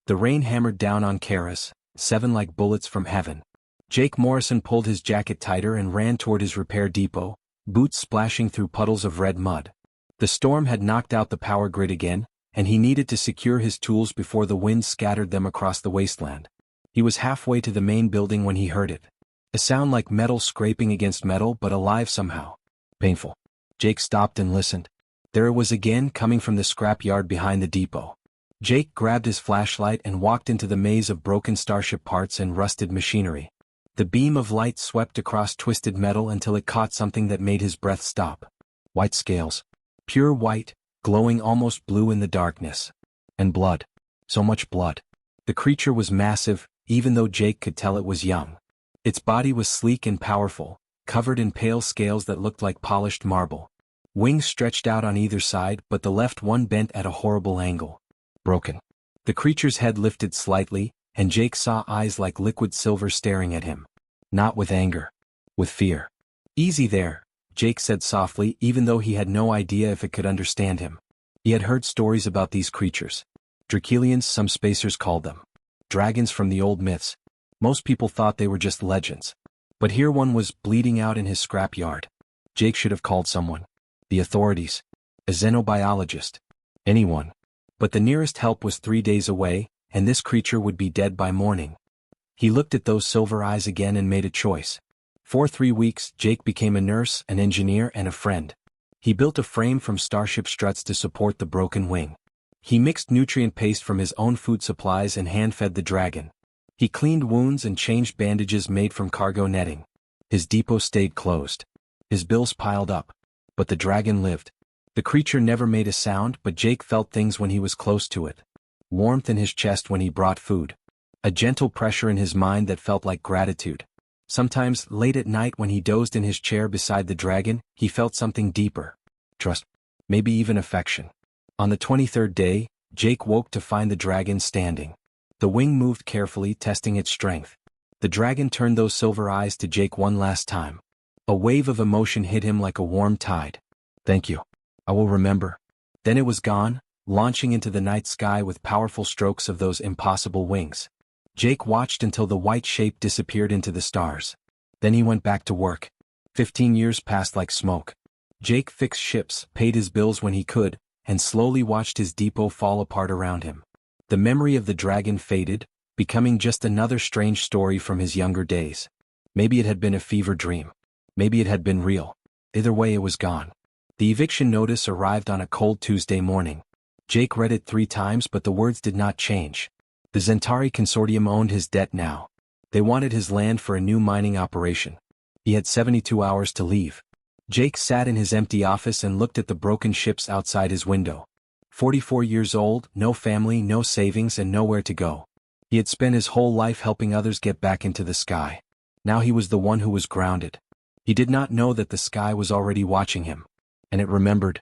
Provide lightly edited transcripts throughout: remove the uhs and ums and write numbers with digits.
The rain hammered down on Karis, 7 like bullets from heaven. Jake Morrison pulled his jacket tighter and ran toward his repair depot, boots splashing through puddles of red mud. The storm had knocked out the power grid again, and he needed to secure his tools before the wind scattered them across the wasteland. He was halfway to the main building when he heard it. A sound like metal scraping against metal but alive somehow. Painful. Jake stopped and listened. There it was again, coming from the scrap yard behind the depot. Jake grabbed his flashlight and walked into the maze of broken starship parts and rusted machinery. The beam of light swept across twisted metal until it caught something that made his breath stop. White scales. Pure white, glowing almost blue in the darkness. And blood. So much blood. The creature was massive, even though Jake could tell it was young. Its body was sleek and powerful, covered in pale scales that looked like polished marble. Wings stretched out on either side, but the left one bent at a horrible angle. Broken. The creature's head lifted slightly, and Jake saw eyes like liquid silver staring at him. Not with anger. With fear. "Easy there," Jake said softly, even though he had no idea if it could understand him. He had heard stories about these creatures. Dracelians, some spacers called them. Dragons from the old myths. Most people thought they were just legends. But here one was bleeding out in his scrap yard. Jake should have called someone. The authorities. A xenobiologist. Anyone. But the nearest help was 3 days away, and this creature would be dead by morning. He looked at those silver eyes again and made a choice. For 3 weeks, Jake became a nurse, an engineer, and a friend. He built a frame from starship struts to support the broken wing. He mixed nutrient paste from his own food supplies and hand-fed the dragon. He cleaned wounds and changed bandages made from cargo netting. His depot stayed closed. His bills piled up. But the dragon lived. The creature never made a sound, but Jake felt things when he was close to it. Warmth in his chest when he brought food. A gentle pressure in his mind that felt like gratitude. Sometimes, late at night when he dozed in his chair beside the dragon, he felt something deeper. Trust. Maybe even affection. On the 23rd day, Jake woke to find the dragon standing. The wing moved carefully, testing its strength. The dragon turned those silver eyes to Jake one last time. A wave of emotion hit him like a warm tide. "Thank you. I will remember." Then it was gone, launching into the night sky with powerful strokes of those impossible wings. Jake watched until the white shape disappeared into the stars. Then he went back to work. 15 years passed like smoke. Jake fixed ships, paid his bills when he could, and slowly watched his depot fall apart around him. The memory of the dragon faded, becoming just another strange story from his younger days. Maybe it had been a fever dream. Maybe it had been real. Either way, it was gone. The eviction notice arrived on a cold Tuesday morning. Jake read it 3 times, but the words did not change. The Zentari Consortium owned his debt now. They wanted his land for a new mining operation. He had 72 hours to leave. Jake sat in his empty office and looked at the broken ships outside his window. 44 years old, no family, no savings, and nowhere to go. He had spent his whole life helping others get back into the sky. Now he was the one who was grounded. He did not know that the sky was already watching him. And it remembered.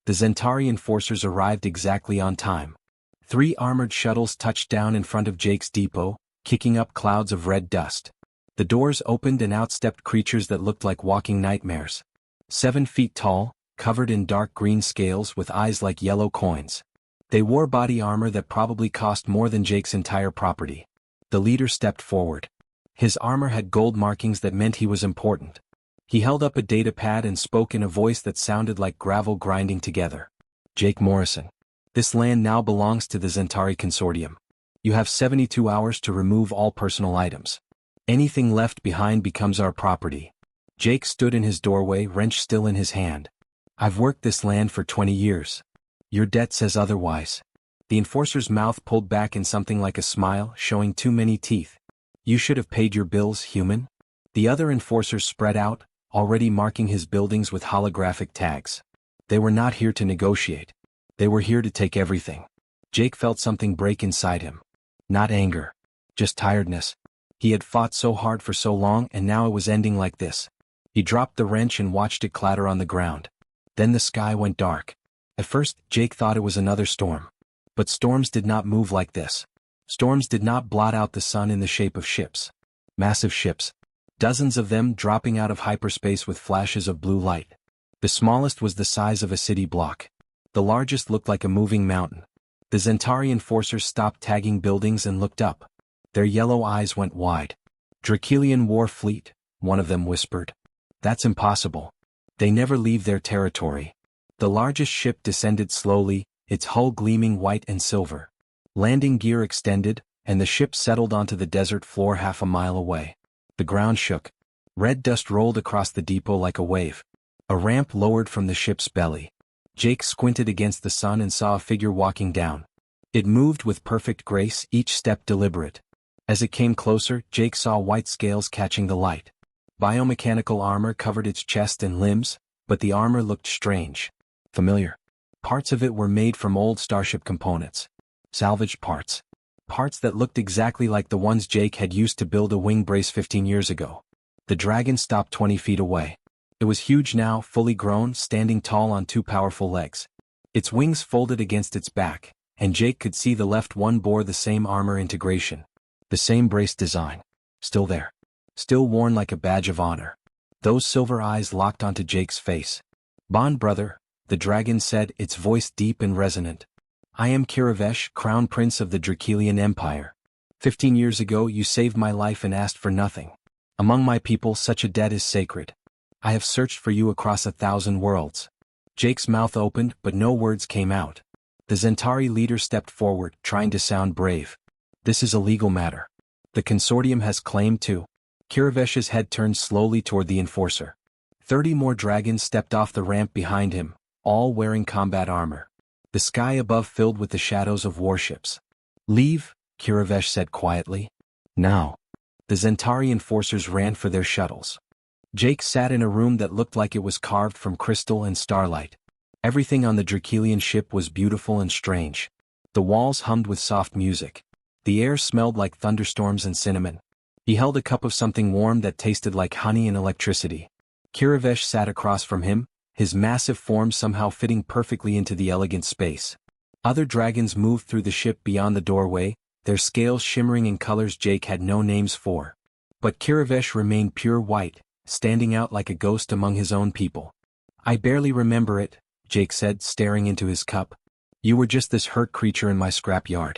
The Zentari enforcers arrived exactly on time. 3 armored shuttles touched down in front of Jake's depot, kicking up clouds of red dust. The doors opened and out stepped creatures that looked like walking nightmares. 7 feet tall, covered in dark green scales with eyes like yellow coins. They wore body armor that probably cost more than Jake's entire property. The leader stepped forward. His armor had gold markings that meant he was important. He held up a data pad and spoke in a voice that sounded like gravel grinding together. "Jake Morrison. This land now belongs to the Zentari Consortium. You have 72 hours to remove all personal items. Anything left behind becomes our property." Jake stood in his doorway, wrench still in his hand. "I've worked this land for 20 years. Your debt says otherwise." The enforcer's mouth pulled back in something like a smile, showing too many teeth. "You should have paid your bills, human." The other enforcers spread out, already marking his buildings with holographic tags. They were not here to negotiate. They were here to take everything. Jake felt something break inside him. Not anger. Just tiredness. He had fought so hard for so long and now it was ending like this. He dropped the wrench and watched it clatter on the ground. Then the sky went dark. At first, Jake thought it was another storm. But storms did not move like this. Storms did not blot out the sun in the shape of ships. Massive ships. Dozens of them dropping out of hyperspace with flashes of blue light. The smallest was the size of a city block. The largest looked like a moving mountain. The Zentari enforcers stopped tagging buildings and looked up. Their yellow eyes went wide. Dracelian War Fleet, one of them whispered. That's impossible. They never leave their territory. The largest ship descended slowly, its hull gleaming white and silver. Landing gear extended, and the ship settled onto the desert floor half a mile away. The ground shook. Red dust rolled across the depot like a wave. A ramp lowered from the ship's belly. Jake squinted against the sun and saw a figure walking down. It moved with perfect grace, each step deliberate. As it came closer, Jake saw white scales catching the light. Biomechanical armor covered its chest and limbs, but the armor looked strange. Familiar. Parts of it were made from old starship components. Salvaged parts. Parts that looked exactly like the ones Jake had used to build a wing brace 15 years ago. The dragon stopped 20 feet away. It was huge now, fully grown, standing tall on two powerful legs. Its wings folded against its back, and Jake could see the left one bore the same armor integration. The same brace design. Still there. Still worn like a badge of honor. Those silver eyes locked onto Jake's face. Bond brother, the dragon said, its voice deep and resonant. I am Kiravesh, Crown Prince of the Dracelian Empire. 15 years ago you saved my life and asked for nothing. Among my people such a debt is sacred. I have searched for you across 1,000 worlds. Jake's mouth opened, but no words came out. The Zentari leader stepped forward, trying to sound brave. This is a legal matter. The consortium has claimed to. Kiravesh's head turned slowly toward the enforcer. 30 more dragons stepped off the ramp behind him, all wearing combat armor. The sky above filled with the shadows of warships. Leave, Kiravesh said quietly. Now. The Zentari enforcers ran for their shuttles. Jake sat in a room that looked like it was carved from crystal and starlight. Everything on the Dracelian ship was beautiful and strange. The walls hummed with soft music. The air smelled like thunderstorms and cinnamon. He held a cup of something warm that tasted like honey and electricity. Kiravesh sat across from him, his massive form somehow fitting perfectly into the elegant space. Other dragons moved through the ship beyond the doorway, their scales shimmering in colors Jake had no names for. But Kiravesh remained pure white, standing out like a ghost among his own people. I barely remember it, Jake said, staring into his cup. You were just this hurt creature in my scrapyard.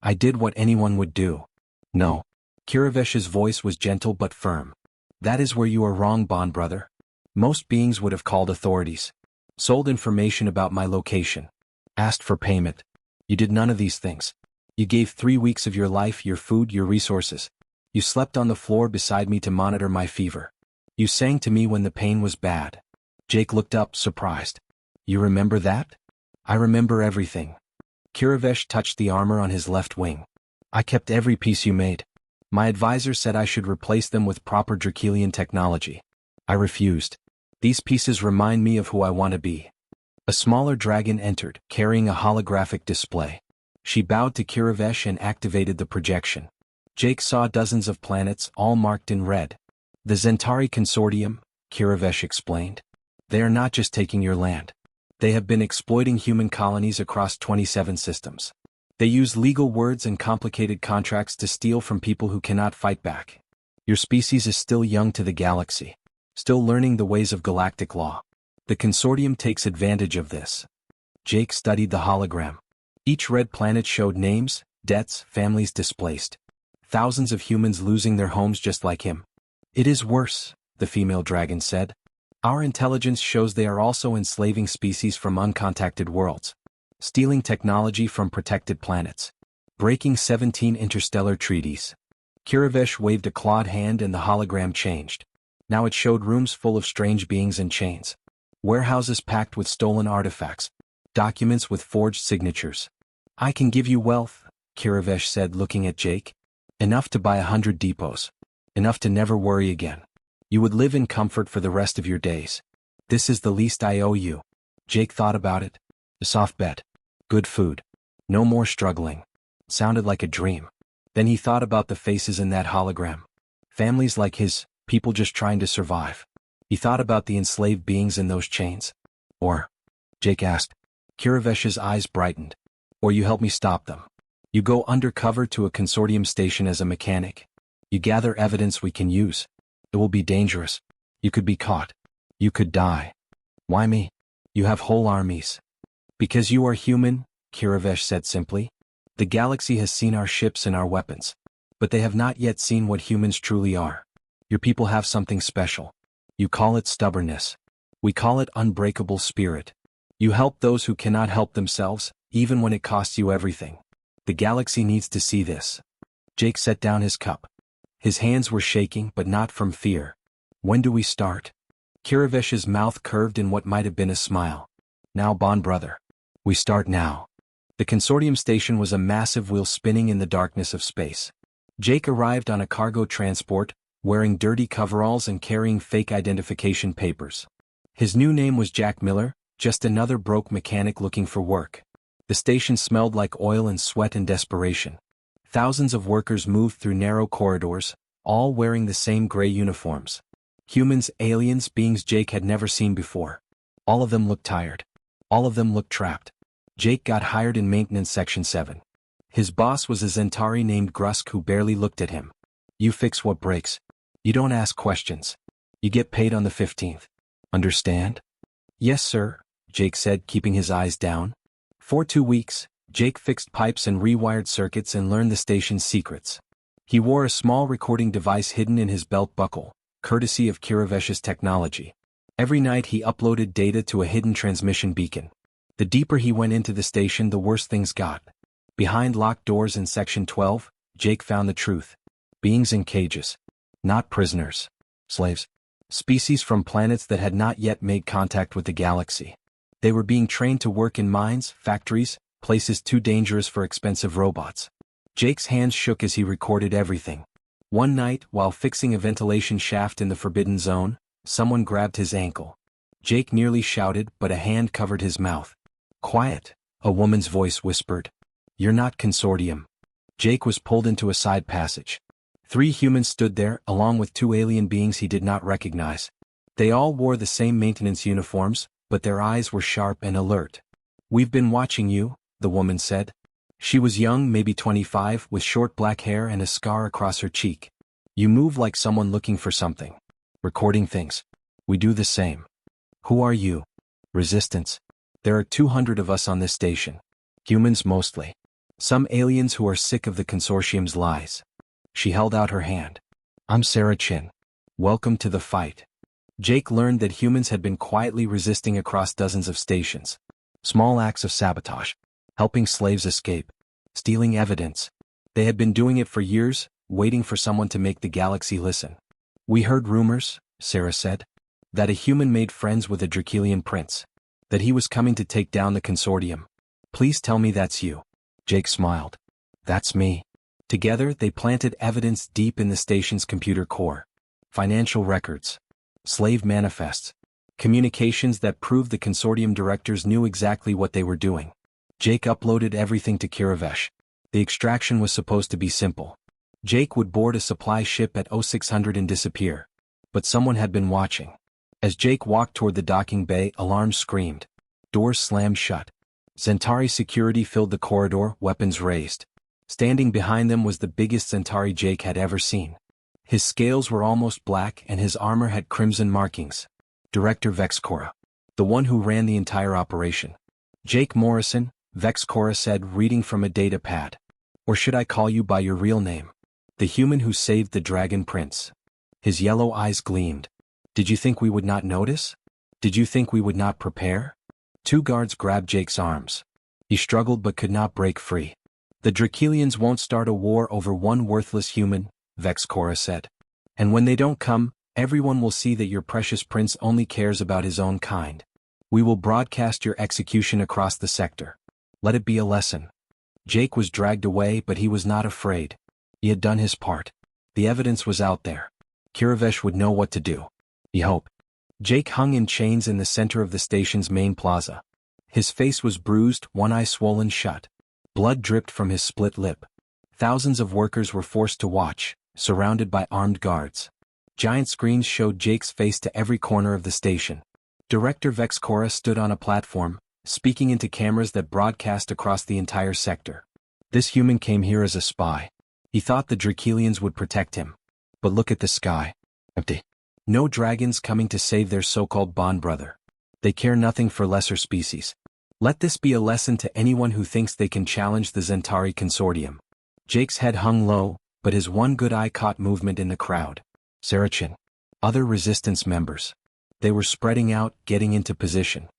I did what anyone would do. No. Kiravesh's voice was gentle but firm. That is where you are wrong, Bond brother. Most beings would have called authorities. Sold information about my location. Asked for payment. You did none of these things. You gave 3 weeks of your life, your food, your resources. You slept on the floor beside me to monitor my fever. You sang to me when the pain was bad. Jake looked up, surprised. You remember that? I remember everything. Kiravesh touched the armor on his left wing. I kept every piece you made. My advisor said I should replace them with proper Dracelian technology. I refused. These pieces remind me of who I want to be. A smaller dragon entered, carrying a holographic display. She bowed to Kiravesh and activated the projection. Jake saw dozens of planets, all marked in red. The Zentari Consortium, Kiravesh explained. They are not just taking your land. They have been exploiting human colonies across 27 systems. They use legal words and complicated contracts to steal from people who cannot fight back. Your species is still young to the galaxy. Still learning the ways of galactic law. The consortium takes advantage of this. Jake studied the hologram. Each red planet showed names, debts, families displaced. Thousands of humans losing their homes just like him. It is worse, the female dragon said. Our intelligence shows they are also enslaving species from uncontacted worlds. Stealing technology from protected planets. Breaking 17 interstellar treaties. Kiravesh waved a clawed hand and the hologram changed. Now it showed rooms full of strange beings in chains. Warehouses packed with stolen artifacts. Documents with forged signatures. I can give you wealth, Kiravesh said, looking at Jake. Enough to buy 100 depots. Enough to never worry again. You would live in comfort for the rest of your days. This is the least I owe you. Jake thought about it. A soft bed. Good food. No more struggling. Sounded like a dream. Then he thought about the faces in that hologram. Families like his, people just trying to survive. He thought about the enslaved beings in those chains. Or, Jake asked. Kiravesh's eyes brightened. Or you help me stop them. You go undercover to a consortium station as a mechanic. You gather evidence we can use. It will be dangerous. You could be caught. You could die. Why me? You have whole armies. Because you are human, Kiravesh said simply. The galaxy has seen our ships and our weapons. But they have not yet seen what humans truly are. Your people have something special. You call it stubbornness. We call it unbreakable spirit. You help those who cannot help themselves, even when it costs you everything. The galaxy needs to see this. Jake set down his cup. His hands were shaking, but not from fear. When do we start? Kiravesh's mouth curved in what might have been a smile. Now, Bond brother. We start now. The consortium station was a massive wheel spinning in the darkness of space. Jake arrived on a cargo transport, wearing dirty coveralls and carrying fake identification papers. His new name was Jack Miller, just another broke mechanic looking for work. The station smelled like oil and sweat and desperation. Thousands of workers moved through narrow corridors, all wearing the same gray uniforms. Humans, aliens, beings Jake had never seen before. All of them looked tired. All of them looked trapped. Jake got hired in Maintenance Section 7. His boss was a Zentari named Grusk who barely looked at him. You fix what breaks. You don't ask questions. You get paid on the 15th. Understand? Yes, sir, Jake said, keeping his eyes down. For 2 weeks, Jake fixed pipes and rewired circuits and learned the station's secrets. He wore a small recording device hidden in his belt buckle, courtesy of Kiravesh's technology. Every night he uploaded data to a hidden transmission beacon. The deeper he went into the station, the worse things got. Behind locked doors in Section 12, Jake found the truth. Beings in cages. Not prisoners. Slaves. Species from planets that had not yet made contact with the galaxy. They were being trained to work in mines, factories, places too dangerous for expensive robots. Jake's hands shook as he recorded everything. One night, while fixing a ventilation shaft in the Forbidden Zone, someone grabbed his ankle. Jake nearly shouted, but a hand covered his mouth. Quiet, a woman's voice whispered. You're not consortium. Jake was pulled into a side passage. 3 humans stood there, along with 2 alien beings he did not recognize. They all wore the same maintenance uniforms, but their eyes were sharp and alert. We've been watching you, the woman said. She was young, maybe 25, with short black hair and a scar across her cheek. You move like someone looking for something. Recording things. We do the same. Who are you? Resistance. There are 200 of us on this station. Humans mostly. Some aliens who are sick of the consortium's lies. She held out her hand. I'm Sarah Chin. Welcome to the fight. Jake learned that humans had been quietly resisting across dozens of stations. Small acts of sabotage. Helping slaves escape. Stealing evidence. They had been doing it for years, waiting for someone to make the galaxy listen. We heard rumors, Sarah said, that a human made friends with a Dracelian prince. That he was coming to take down the consortium. Please tell me that's you. Jake smiled. That's me. Together, they planted evidence deep in the station's computer core. Financial records. Slave manifests. Communications that proved the consortium directors knew exactly what they were doing. Jake uploaded everything to Kiravesh. The extraction was supposed to be simple. Jake would board a supply ship at 0600 and disappear. But someone had been watching. As Jake walked toward the docking bay, alarms screamed. Doors slammed shut. Zentari security filled the corridor, weapons raised. Standing behind them was the biggest Zentari Jake had ever seen. His scales were almost black and his armor had crimson markings. Director Vexcora. The one who ran the entire operation. Jake Morrison, Vexcora said, reading from a data pad. Or should I call you by your real name? The human who saved the Dragon Prince. His yellow eyes gleamed. Did you think we would not notice? Did you think we would not prepare? 2 guards grabbed Jake's arms. He struggled but could not break free. The Dracelians won't start a war over one worthless human, Vexcora said. And when they don't come, everyone will see that your precious prince only cares about his own kind. We will broadcast your execution across the sector. Let it be a lesson. Jake was dragged away, but he was not afraid. He had done his part. The evidence was out there. Kiravesh would know what to do. He hoped. Jake hung in chains in the center of the station's main plaza. His face was bruised, one eye swollen shut. Blood dripped from his split lip. Thousands of workers were forced to watch, surrounded by armed guards. Giant screens showed Jake's face to every corner of the station. Director Vexcora stood on a platform, speaking into cameras that broadcast across the entire sector. This human came here as a spy. He thought the Dracelians would protect him. But look at the sky. Empty. No dragons coming to save their so-called bond brother. They care nothing for lesser species. Let this be a lesson to anyone who thinks they can challenge the Zentari Consortium. Jake's head hung low, but his one good eye caught movement in the crowd. Saracen. Other resistance members. They were spreading out, getting into position.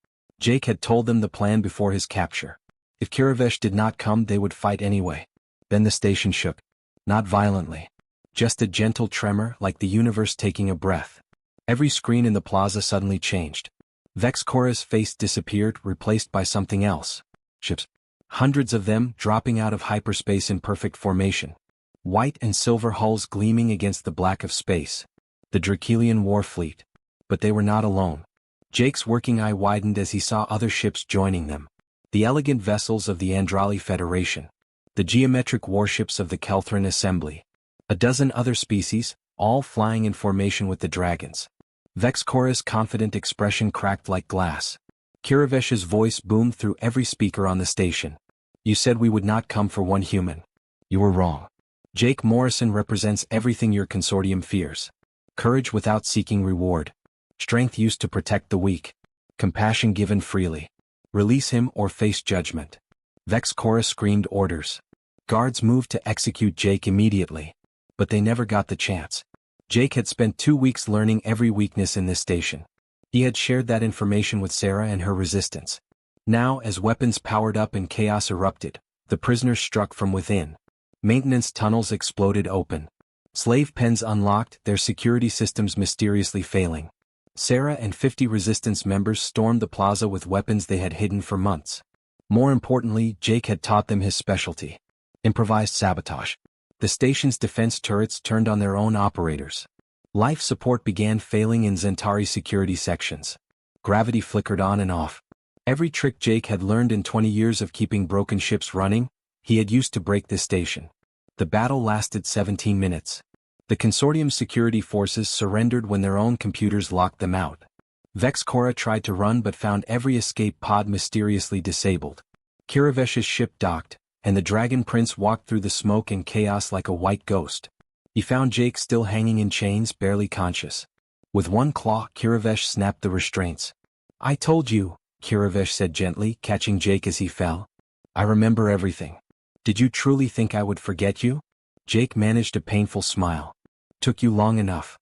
Jake had told them the plan before his capture. If Kiravesh did not come, they would fight anyway. Then the station shook. Not violently. Just a gentle tremor, like the universe taking a breath. Every screen in the plaza suddenly changed. Vexcora's face disappeared, replaced by something else. Ships. Hundreds of them dropping out of hyperspace in perfect formation. White and silver hulls gleaming against the black of space. The Dracelian war fleet. But they were not alone. Jake's working eye widened as he saw other ships joining them. The elegant vessels of the Andrali Federation. The geometric warships of the Kelthran Assembly. A dozen other species, all flying in formation with the dragons. Vexcora's confident expression cracked like glass. Kiravesh's voice boomed through every speaker on the station. You said we would not come for one human. You were wrong. Jake Morrison represents everything your consortium fears. Courage without seeking reward. Strength used to protect the weak. Compassion given freely. Release him or face judgment. Vexcora screamed orders. Guards moved to execute Jake immediately. But they never got the chance. Jake had spent 2 weeks learning every weakness in this station. He had shared that information with Sarah and her resistance. Now, as weapons powered up and chaos erupted, the prisoners struck from within. Maintenance tunnels exploded open. Slave pens unlocked, their security systems mysteriously failing. Sarah and 50 resistance members stormed the plaza with weapons they had hidden for months. More importantly, Jake had taught them his specialty. Improvised sabotage. The station's defense turrets turned on their own operators. Life support began failing in Zentari security sections. Gravity flickered on and off. Every trick Jake had learned in 20 years of keeping broken ships running, he had used to break this station. The battle lasted 17 minutes. The consortium's security forces surrendered when their own computers locked them out. Vexcora tried to run but found every escape pod mysteriously disabled. Kiravesh's ship docked, and the Dragon Prince walked through the smoke and chaos like a white ghost. He found Jake still hanging in chains, barely conscious. With one claw, Kiravesh snapped the restraints. I told you, Kiravesh said gently, catching Jake as he fell. I remember everything. Did you truly think I would forget you? Jake managed a painful smile. Took you long enough.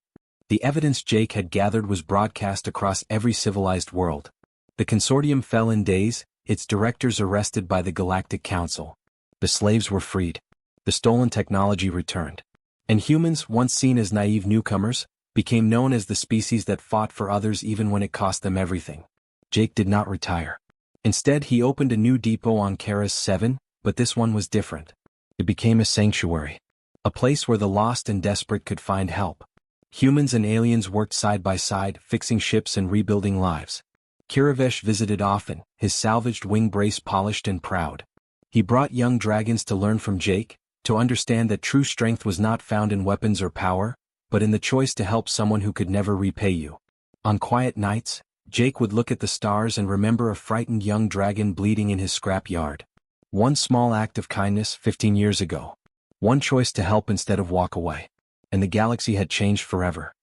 The evidence Jake had gathered was broadcast across every civilized world. The consortium fell in days, its directors arrested by the Galactic Council. The slaves were freed. The stolen technology returned. And humans, once seen as naive newcomers, became known as the species that fought for others even when it cost them everything. Jake did not retire. Instead, he opened a new depot on Karas 7, but this one was different. It became a sanctuary. A place where the lost and desperate could find help. Humans and aliens worked side by side, fixing ships and rebuilding lives. Kiravesh visited often, his salvaged wing brace polished and proud. He brought young dragons to learn from Jake, to understand that true strength was not found in weapons or power, but in the choice to help someone who could never repay you. On quiet nights, Jake would look at the stars and remember a frightened young dragon bleeding in his scrap yard. One small act of kindness 15 years ago. One choice to help instead of walk away. And the galaxy had changed forever.